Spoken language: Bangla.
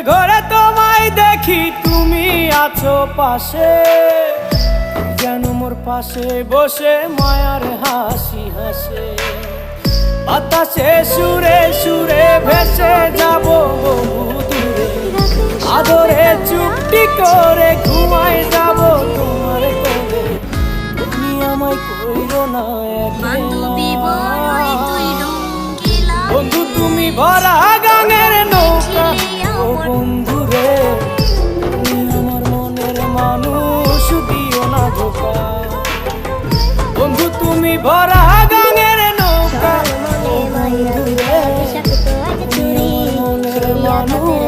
ঘরে তোমায় দেখি তুমি আছো পাশে, যেন মোর পাশে বসে মায়ার হাসি হাসে। বাতাসে সুরে সুরে ভেসে যাব বহু দূরে, আদরে চুপটি করে ঘুমায় যাব তোমার কোলে। তুমি আমায় কইরো না একলা, বন্ধু তুমি ভরা গানের নৌকা। ও বন্ধু রে, তুমি আমার মনের মানুষ, দিও না ধোকা। বন্ধু তুমি ভরা গানের নৌকা, ও বন্ধু রে, তুমি আমার মনের মানুষ।